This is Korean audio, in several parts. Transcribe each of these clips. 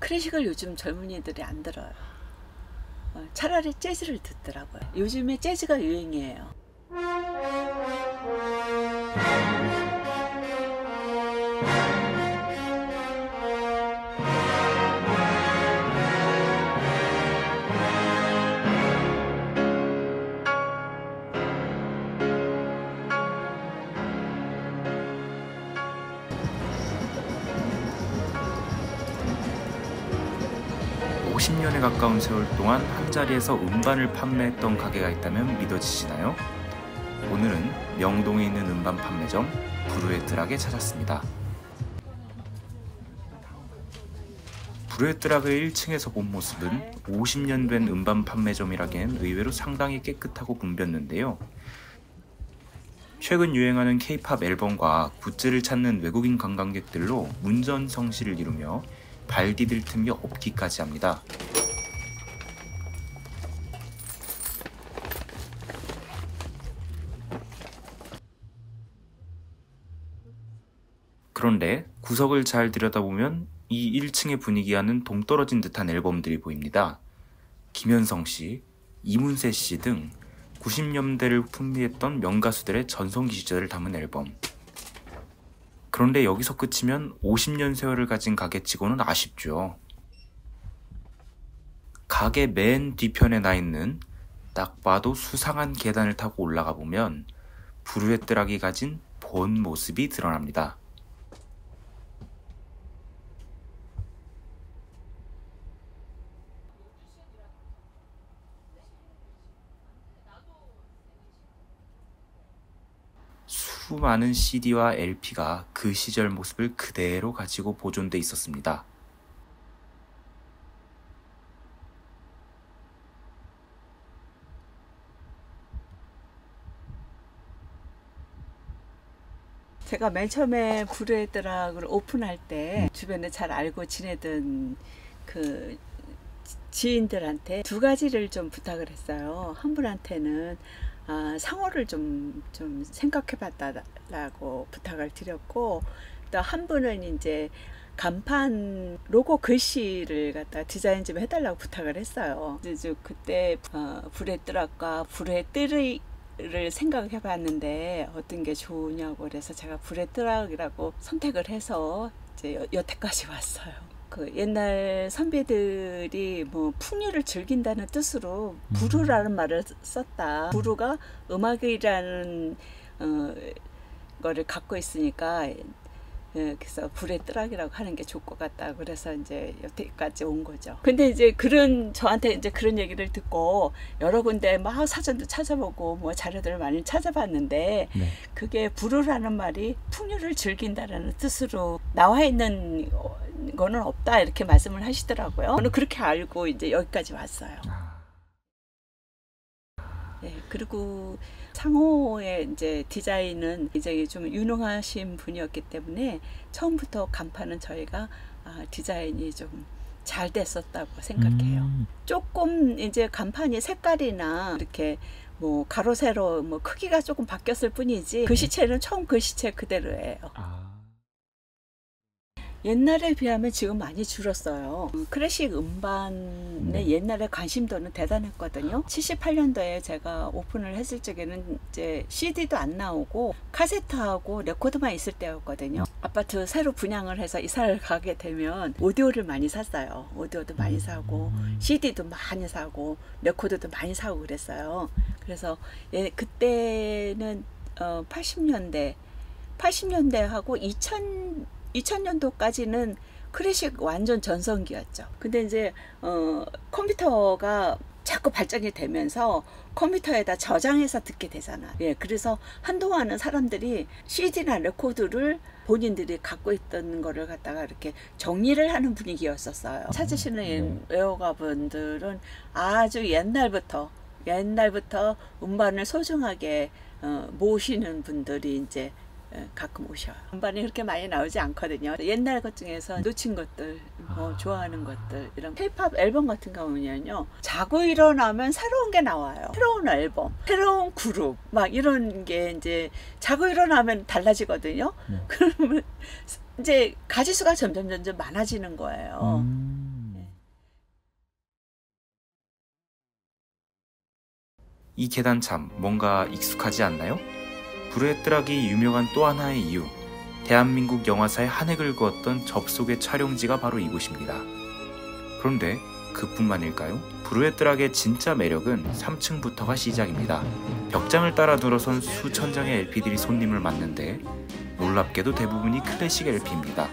클래식을 요즘 젊은이들이 안 들어요. 차라리 재즈를 듣더라고요. 요즘에 재즈가 유행이에요. 50년에 가까운 세월 동안 한자리에서 음반을 판매했던 가게가 있다면 믿어지시나요? 오늘은 명동에 있는 음반 판매점 브루에뜨락에 찾았습니다. 브루에뜨락의 1층에서 본 모습은 50년 된 음반 판매점이라기엔 의외로 상당히 깨끗하고 붐볐는데요. 최근 유행하는 K-팝 앨범과 굿즈를 찾는 외국인 관광객들로 문전성시를 이루며 발 디딜 틈이 없기까지 합니다. 그런데 구석을 잘 들여다보면 이 1층의 분위기와는 동떨어진 듯한 앨범들이 보입니다. 김현성씨, 이문세씨 등 90년대를 풍미했던 명가수들의 전성기 시절을 담은 앨범. 그런데 여기서 끝이면 50년 세월을 가진 가게치고는 아쉽죠. 가게 맨 뒤편에 나 있는 딱 봐도 수상한 계단을 타고 올라가 보면 브루에뜨락이 가진 본 모습이 드러납니다. 수많은 CD와 LP가 그 시절 모습을 그대로 가지고 보존돼 있었습니다. 제가 맨 처음에 브루에뜨락을 오픈할 때 주변에 잘 알고 지내던 그 지인들한테 두 가지를 좀 부탁을 했어요. 한 분한테는 상호를 좀 생각해 봤다라고 부탁을 드렸고, 또 한 분은 이제 간판 로고 글씨를 갖다 디자인 좀 해달라고 부탁을 했어요. 그때 브루에뜨락과 브루에뜨르를 생각해 봤는데 어떤 게 좋으냐고 그래서 제가 브루에뜨락이라고 선택을 해서 이제 여태까지 왔어요. 그 옛날 선배들이 뭐 풍류를 즐긴다는 뜻으로 부르라는 말을 썼다. 부르가 음악이라는 거를 갖고 있으니까 그래서 브루에뜨락이라고 하는 게 좋을 것 같다. 그래서 이제 여태까지 온 거죠. 근데 이제 저한테 이제 그런 얘기를 듣고 여러 군데 막 사전도 찾아보고 뭐 자료들을 많이 찾아봤는데, 네. 그게 부르라는 말이 풍류를 즐긴다라는 뜻으로 나와 있는 거는 없다, 이렇게 말씀을 하시더라고요. 저는 그렇게 알고 이제 여기까지 왔어요. 네, 그리고 상호의 이제 디자인은 이제 좀 유능하신 분이었기 때문에 처음부터 간판은 저희가 디자인이 좀 잘 됐었다고 생각해요. 조금 이제 간판이 색깔이나 이렇게 뭐 가로 세로 뭐 크기가 조금 바뀌었을 뿐이지 글씨체는 처음 글씨체 그대로예요. 옛날에 비하면 지금 많이 줄었어요. 클래식 음반에 옛날에 관심도는 대단했거든요. 78년도에 제가 오픈을 했을 적에는 이제 CD도 안 나오고 카세트하고 레코드만 있을 때였거든요. 아파트 새로 분양을 해서 이사를 가게 되면 오디오를 많이 샀어요. 오디오도 많이 사고 CD도 많이 사고 레코드도 많이 사고 그랬어요. 그래서 그때는 80년대하고 2000년도까지는 클래식 완전 전성기였죠. 근데 이제 컴퓨터가 자꾸 발전이 되면서 컴퓨터에다 저장해서 듣게 되잖아. 그래서 한동안은 사람들이 CD나 레코드를 본인들이 갖고 있던 거를 갖다가 이렇게 정리를 하는 분위기였었어요. 찾으시는 애호가분들은 아주 옛날부터 음반을 소중하게 모으시는 분들이 이제 가끔 오셔요. 음반이 그렇게 많이 나오지 않거든요. 옛날 것 중에서 놓친 것들, 뭐 좋아하는 것들, 이런 K-팝 앨범 같은 경우는요, 자고 일어나면 새로운 게 나와요. 새로운 앨범, 새로운 그룹, 막 이런 게 이제 자고 일어나면 달라지거든요. 그러면 이제 가지수가 점점 많아지는 거예요. 이 계단 참 뭔가 익숙하지 않나요? 불후의 뜨락이 유명한 또 하나의 이유, 대한민국 영화사에 한 획을 그었던 접속의 촬영지가 바로 이곳입니다. 그런데 그뿐만일까요? 불후의 뜨락의 진짜 매력은 3층부터가 시작입니다. 벽장을 따라 들어선 수천 장의 LP들이 손님을 맞는데 놀랍게도 대부분이 클래식 LP입니다.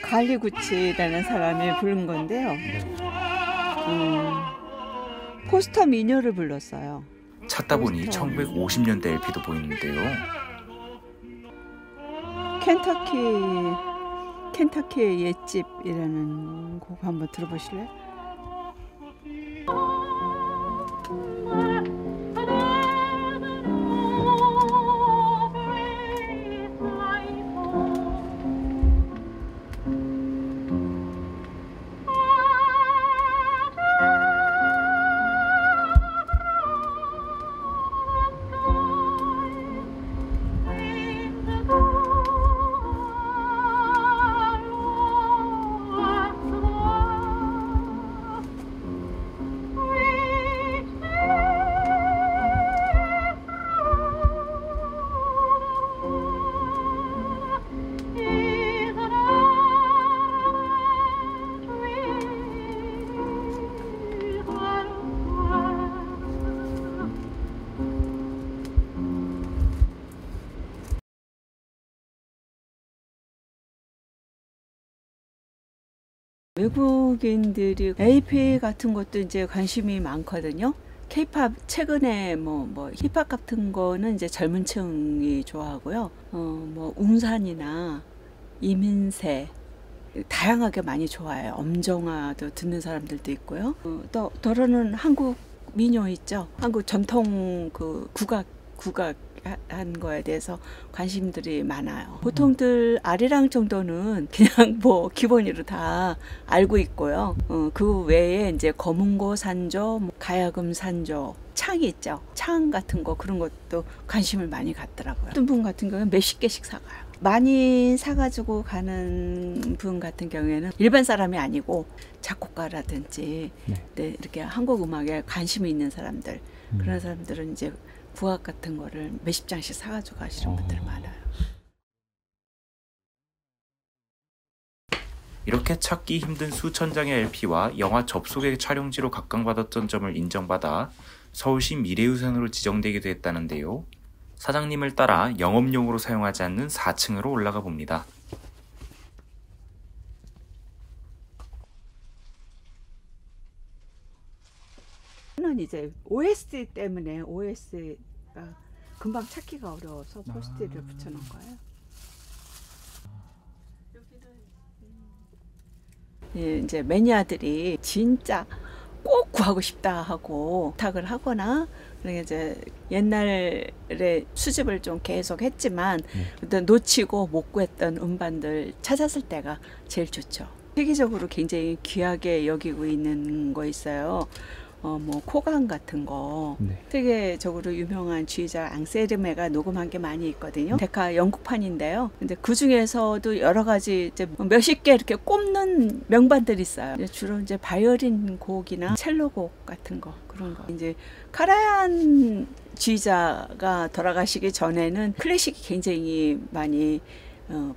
갈리구치라는 사람이 부른 건데요. 포스터 미녀를 불렀어요. 찾다 보니 1950년대 LP도 보이는데요. 켄터키의 옛집이라는 곡 한번 들어보실래요? 외국인들이 LP 같은 것도 이제 관심이 많거든요. K-팝 최근에 뭐 힙합 같은 거는 이제 젊은 층이 좋아하고요. 뭐 웅산이나 이민세 다양하게 많이 좋아해요. 엄정화도 듣는 사람들도 있고요. 또 더러는 한국 민요 있죠. 한국 전통 그 국악 한 거에 대해서 관심들이 많아요. 보통들 아리랑 정도는 그냥 뭐 기본으로 다 알고 있고요. 그 외에 이제 검은고 산조, 가야금 산조, 창이 있죠. 창 같은 거 그런 것도 관심을 많이 갖더라고요. 어떤 분 같은 경우는 몇십 개씩 사가요. 많이 사가지고 가는 분 같은 경우에는 일반 사람이 아니고 작곡가라든지 네, 이렇게 한국 음악에 관심이 있는 사람들 그런 사람들은 이제 국악 같은 거를 몇십 장씩 사가지고 가시는 분들 많아요. 이렇게 찾기 힘든 수천 장의 LP와 영화 접속의 촬영지로 각광받았던 점을 인정받아 서울시 미래유산으로 지정되기도 했다는데요. 사장님을 따라 영업용으로 사용하지 않는 4층으로 올라가 봅니다. 저는 이제 OST 때문에 OST가 금방 찾기가 어려워서 포스트잇을 붙여놓은 거예요. 예, 이제 매니아들이 진짜 꼭 구하고 싶다 하고 부탁을 하거나 그러니까 이제 옛날에 수집을 좀 계속 했지만 일단 놓치고 못 구했던 음반들 찾았을 때가 제일 좋죠. 세계적으로 굉장히 귀하게 여기고 있는 거 있어요. 뭐 코간 같은 거 세계적으로 유명한 지휘자 앙세르메가 녹음한 게 많이 있거든요. 데카 영국판인데요. 근데 그 중에서도 여러 가지 이제 몇십 개 이렇게 꼽는 명반들이 있어요. 주로 이제 바이올린 곡이나 첼로 곡 같은 거 그런 거. 이제 카라얀 지휘자가 돌아가시기 전에는 클래식이 굉장히 많이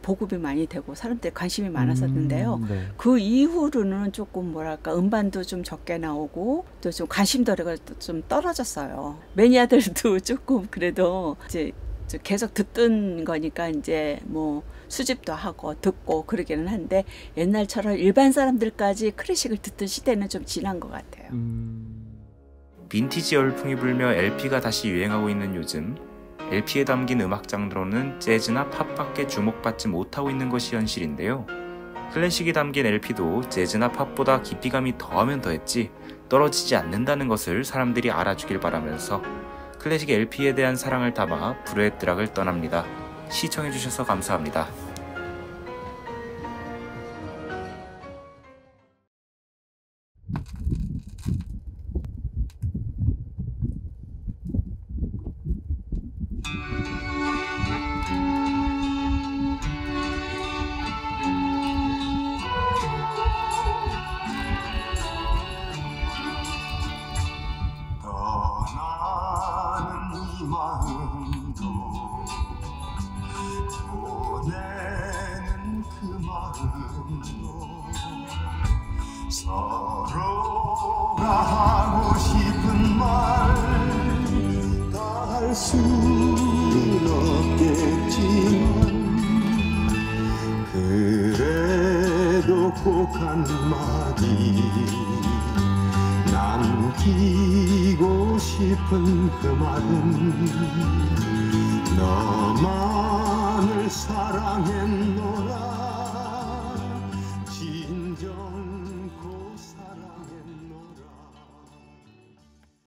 보급이 많이 되고 사람들이 관심이 많았었는데요. 그 이후로는 조금 뭐랄까 음반도 좀 적게 나오고 또 좀 관심도가 좀 떨어졌어요. 매니아들도 조금 그래도 이제 계속 듣던 거니까 이제 뭐 수집도 하고 듣고 그러기는 한데 옛날처럼 일반 사람들까지 클래식을 듣던 시대는 좀 지난 것 같아요. 빈티지 열풍이 불며 LP가 다시 유행하고 있는 요즘 LP에 담긴 음악 장르로는 재즈나 팝밖에 주목받지 못하고 있는 것이 현실인데요. 클래식이 담긴 LP도 재즈나 팝보다 깊이감이 더하면 더했지 떨어지지 않는다는 것을 사람들이 알아주길 바라면서 클래식 LP에 대한 사랑을 담아 불후의 뜨락을 떠납니다. 시청해주셔서 감사합니다. 하고 싶은 말 다 할 수는 없겠지만 그래도 꼭 한마디 남기고 싶은 그 말은 너만을 사랑했노라